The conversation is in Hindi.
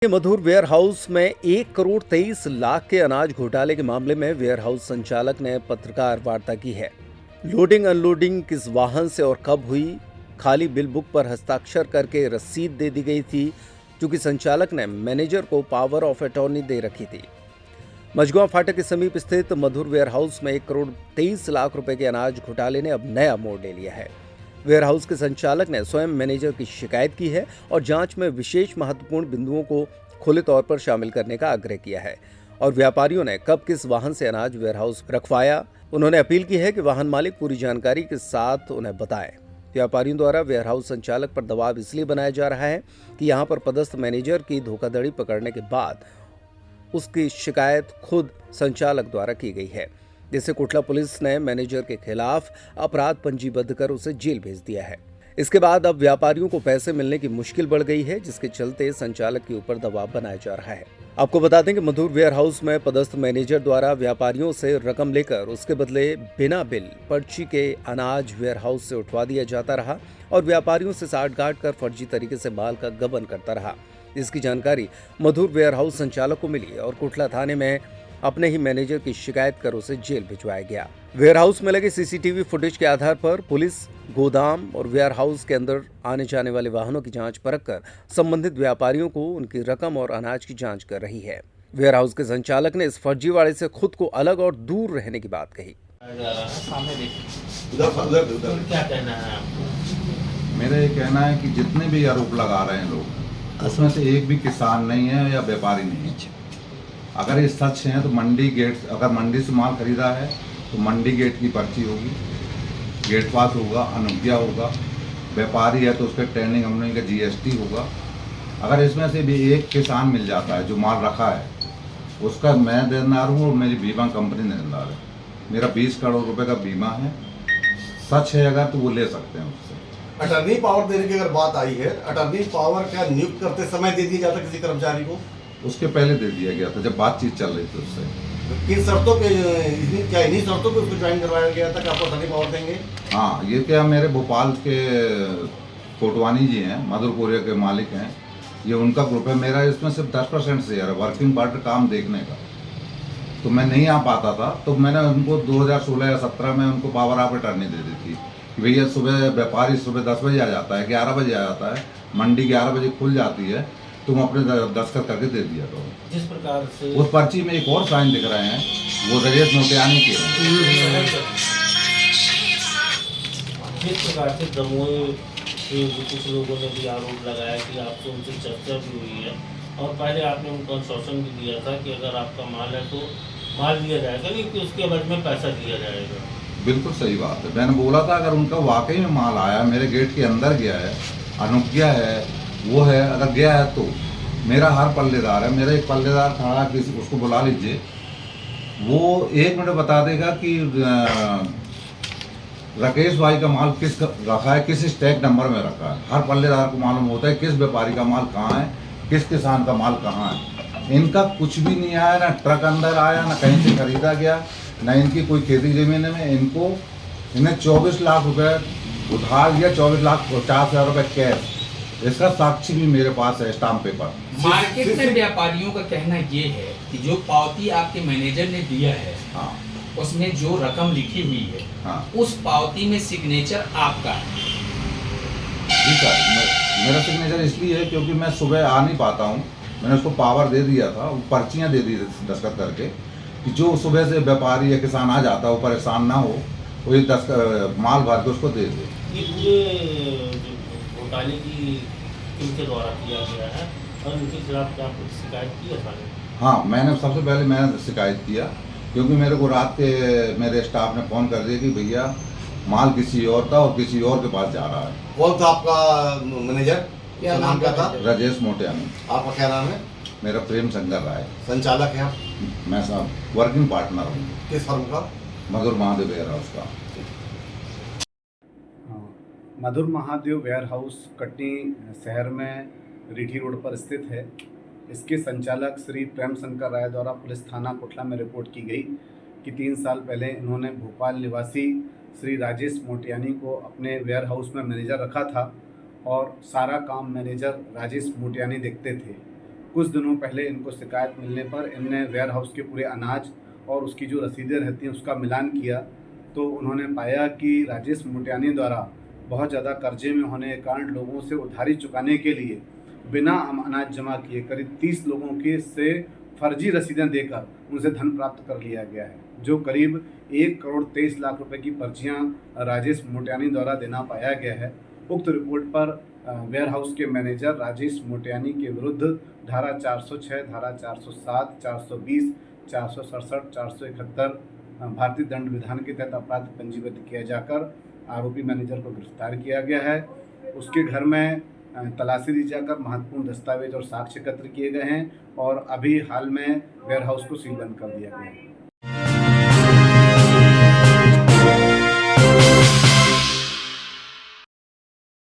मधुर वेयर हाउस में 1 करोड़ 23 लाख के अनाज घोटाले के मामले में वेयर हाउस संचालक ने पत्रकार वार्ता की है। लोडिंग अनलोडिंग किस वाहन से और कब हुई, खाली बिल बुक पर हस्ताक्षर करके रसीद दे दी गई थी, क्योंकि संचालक ने मैनेजर को पावर ऑफ अटॉर्नी दे रखी थी। मझगांव फाटक के समीप स्थित मधुर वेयर हाउस में 1 करोड़ 23 लाख रुपए के अनाज घोटाले ने अब नया मोड़ ले लिया है। वेयर हाउस के संचालक ने स्वयं मैनेजर की शिकायत की है और जांच में विशेष महत्वपूर्ण बिंदुओं को खुले तौर पर शामिल करने का आग्रह किया है। और व्यापारियों ने कब किस वाहन से अनाज वेयर हाउस रखवाया, उन्होंने अपील की है कि वाहन मालिक पूरी जानकारी के साथ उन्हें बताए। व्यापारियों द्वारा वेयर हाउस संचालक पर दबाव इसलिए बनाया जा रहा है कि यहां पर पदस्थ मैनेजर की धोखाधड़ी पकड़ने के बाद उसकी शिकायत खुद संचालक द्वारा की गई है, जिससे कोटला पुलिस ने मैनेजर के खिलाफ अपराध पंजीबद्ध कर उसे जेल भेज दिया है। इसके बाद अब व्यापारियों को पैसे मिलने की मुश्किल बढ़ गई है, जिसके चलते संचालक के ऊपर दबाव बनाया जा रहा है। आपको बता दें कि मधुर वेयर हाउस में पदस्थ मैनेजर द्वारा व्यापारियों से रकम लेकर उसके बदले बिना बिल पर्ची के अनाज वेयर हाउस से उठवा दिया जाता रहा और व्यापारियों से साठगांठ कर फर्जी तरीके से माल का गबन करता रहा। इसकी जानकारी मधुर वेयर हाउस संचालक को मिली और कोटला थाने में अपने ही मैनेजर की शिकायत कर उसे जेल भिजवाया गया। वेयर हाउस में लगे सीसीटीवी फुटेज के आधार पर पुलिस गोदाम और वेयर हाउस के अंदर आने जाने वाले वाहनों की जांच परख कर संबंधित व्यापारियों को उनकी रकम और अनाज की जांच कर रही है। वेयर हाउस के संचालक ने इस फर्जीवाड़े से खुद को अलग और दूर रहने की बात कही। क्या कहना है आपको? मेरा ये कहना है कि जितने भी आरोप लगा रहे हैं लोग, उसमें से एक भी किसान नहीं है या व्यापारी नहीं है। अगर ये सच है तो मंडी गेट, अगर मंडी से माल खरीदा है तो मंडी गेट की पर्ची होगी, गेट पास होगा, अनुज्ञा होगा। व्यापारी है तो उसके ट्रेनिंग हमने का जीएसटी होगा। अगर इसमें से भी एक किसान मिल जाता है जो माल रखा है, उसका मैं देनदार हूँ और मेरी बीमा कंपनी देनदार है। मेरा 20 करोड़ रुपए का बीमा है। सच है अगर तो वो ले सकते हैं उससे। अटर्नी पावर देने की अगर बात आई है, अटर्नी पावर क्या नियुक्त करते समय दे दिया जाता किसी कर्मचारी को? उसके पहले दे दिया गया था जब बातचीत चल रही थी उससे। किन शर्तों पे, इन्हीं शर्तों पे उसको ज्वाइन करवाया गया था कि आपको अटर्नी पावर देंगे? हाँ, ये क्या मेरे भोपाल के कोटवानी जी हैं, मधुरपुरिया के मालिक हैं, ये उनका ग्रुप है। मेरा इसमें सिर्फ 10% शेयर है वर्किंग पार्टी काम देखने का। तो मैं नहीं आ पाता था, तो मैंने उनको 2016 या 17 में उनको पावर ऑफ अटर्नी दे दी थी कि भैया सुबह व्यापारी सुबह 10 बजे आ जाता है, 11 बजे आ जाता है, मंडी 11 बजे खुल जाती है, तुम अपने दस्तखत करके दे दिया करो। जिस प्रकार से उस पर्ची में एक और साइन दिख रहे हैं, वो राजेश मोटियानी के हैं। जिस प्रकार से दमोह के कुछ लोगों ने भी आरोप लगाया कि आपसे उनसे चर्चा भी हुई है और पहले आपने उनको आश्वासन भी दिया था कि अगर आपका माल है तो माल दिया जाएगा, नहीं कि उसके बाद में पैसा दिया जाएगा। बिल्कुल सही बात है। मैंने बोला था अगर उनका वाकई में माल आया, मेरे गेट के अंदर गया है, अनुज्ञा है, वो है, अगर गया है तो मेरा हर पल्लेदार है। मेरा एक पल्लेदार खड़ा, किसी उसको बुला लीजिए, वो 1 मिनट बता देगा कि राकेश भाई का माल किस रखा है, किस स्टैक नंबर में रखा है। हर पल्लेदार को मालूम होता है किस व्यापारी का माल कहाँ है, किस किसान का माल कहाँ है। इनका कुछ भी नहीं आया, ना ट्रक अंदर आया, ना कहीं से खरीदा गया, ना इनकी कोई खेती जमीन में। इन्हें 24 लाख रुपए उधार दिया, 24,50,000 रुपए कैश। इसका साक्षी भी मेरे पास है, स्टाम्प पेपर। मार्केट में व्यापारियों का कहना ये है कि जो पावती आपके मैनेजर ने दिया है, हाँ, उसमें जो रकम लिखी हुई है, हाँ, उस पावती में सिग्नेचर आपका है। जी सर, मेरा सिग्नेचर इसलिए है क्योंकि मैं सुबह आ नहीं पाता हूँ। मैंने उसको पावर दे दिया था, पर्चियाँ दे दी दस्तखत करके कि जो सुबह से व्यापारी या किसान आ जाता है वो परेशान ना हो, वो ये माल भर के उसको दे दे। ये पूरे घोटाले की किनके द्वारा किया गया है और उनके खिलाफ क्या कुछ शिकायत की है थाने? हाँ, मैंने सबसे पहले मैंने शिकायत किया क्योंकि मेरे को रात के मेरे स्टाफ ने फ़ोन कर दिया कि भैया माल किसी और था और किसी और के पास जा रहा है। कौन था आपका मैनेजर? क्या नाम क्या था? राजेश मोटियानी। आपका क्या नाम है? मेरा प्रेम शंकर राय। संचालक है आप? मैं साहब वर्किंग पार्टनर हूँ किस फर्म का? मधुर महादेव वेयर हाउस का। मधुर महादेव वेयर हाउस कटनी शहर में रीठी रोड पर स्थित है। इसके संचालक श्री प्रेम शंकर राय द्वारा पुलिस थाना कोटला में रिपोर्ट की गई कि 3 साल पहले इन्होंने भोपाल निवासी श्री राजेश मोटियानी को अपने वेयर हाउस में मैनेजर रखा था और सारा काम मैनेजर राजेश मोटियानी देखते थे। कुछ दिनों पहले इनको शिकायत मिलने पर इनने वेयर हाउस के पूरे अनाज और उसकी जो रसीदें रहती हैं उसका मिलान किया, तो उन्होंने पाया कि राजेश मोटियानी द्वारा बहुत ज़्यादा कर्जे में होने के कारण लोगों से उधारी चुकाने के लिए बिना अनाज जमा किए करीब 30 लोगों के से फर्जी रसीदें देकर उनसे धन प्राप्त कर लिया गया है, जो करीब 1 करोड़ 23 लाख रुपए की पर्चियां राजेश मोटियानी द्वारा देना पाया गया है। उक्त रिपोर्ट पर वेयर हाउस के मैनेजर राजेश मोटियानी के विरुद्ध धारा 406, धारा 407, 420, 467, 471 भारतीय दंड विधान के तहत अपराध पंजीबद्ध किया जाकर आरोपी मैनेजर को गिरफ्तार किया गया है। उसके घर में तलाशी ली जाकर महत्वपूर्ण दस्तावेज और साक्ष्य एकत्र किए गए हैं और अभी हाल में वेयर हाउस को सीलबंद कर दिया गया है।